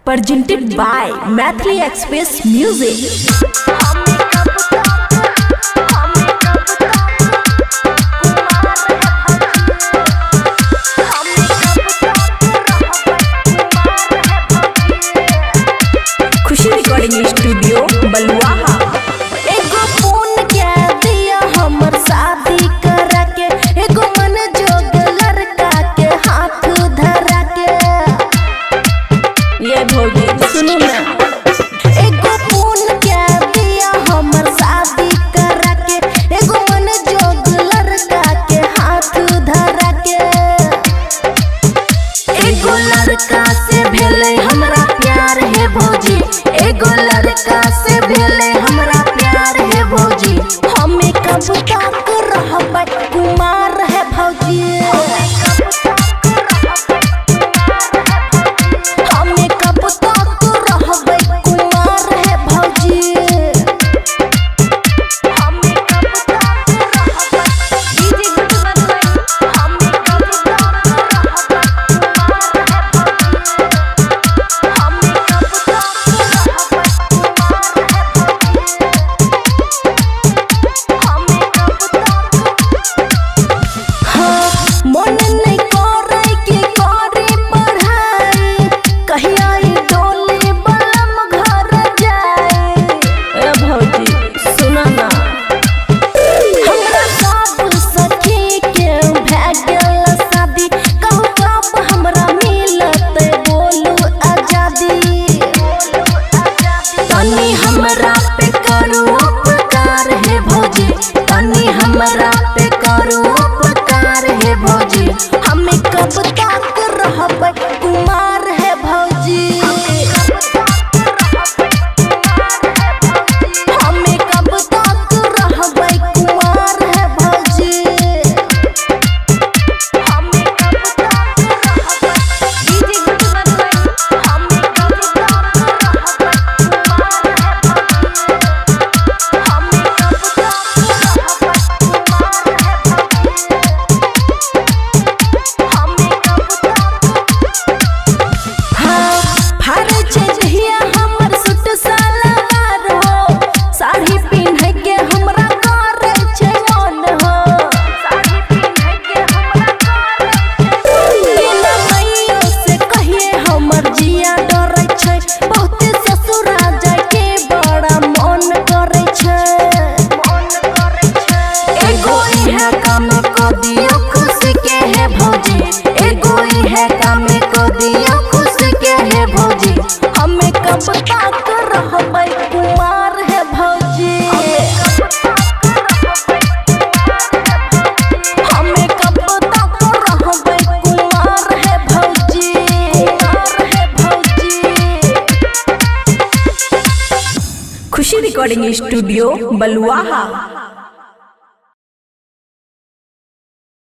presented by Mathli Express Music. Khushi recording studio Baluaha. एगो phone के दिया हमर शादी करा के, एगो मन जोग लड़का के हाथ धरा के। ये भौजी सुनो ना, एगो फोन के दिया हमर शादी करा के, एगो मन जोग लड़का के हाथ धरा के। एगो लड़का से भेले हमरा प्यार है भौजी, एगो लड़का से भेले हमरा प्यार है भौजी। हमें कब तक रहबै कुमार है भौजी, हमें कब तक रहबै कुमार है भौजी, हमें कब तक रहबै डीजे गुड बनबै, हमें कब तक रहबै कुमार है भौजी, हमें कब तक रहबै कुमार है भौजी, हमें कब तक। हाँ मन नहीं करे कि करे पढ़ाई, कहिया ई डोली बलम घर जाए। ए भौजी सुनो ना, हमरा सब सखी के भए गेल शादी, कहू कब हमरा मिलतै बोलू आजादी। तनी हमरा पे करू उपकार है भौजी, तनी हमरा पे करू उपकार है भौजी। हमें कब तक रहबै कुमार है भौजी, हमें कब तक रहबै कुमार है भौजी, हमें कब तक रहबै डीजे गुड बनबै, हमें कब तक रहबै कुमार है भौजी, हमें कब तक रहबै कुमार है भौजी, हमें कब तक। हाँ फर्ज जहिया हमर सूट सलवार हो, साड़ी पिन्ह के हमरा करे छै मन हो, साड़ी पिन्ह के हमरा करे छै। बिना मैयो से कहिए हमर जिया डरै छै, बहुते ससुरा जाय के बड़ा मन करे छै, मन करे छै। एगो इहे काम क दियो खुशी के है भौजी, एगो इहे काम क दियो खुशी के है भौजी। हमें कब तक रहबै कुमार है भौजी, हमें कब तक रहबै कुमार है भौजी, कुमार है भौजी। खुशी रिकॉर्डिंग स्टूडियो बलुआहा।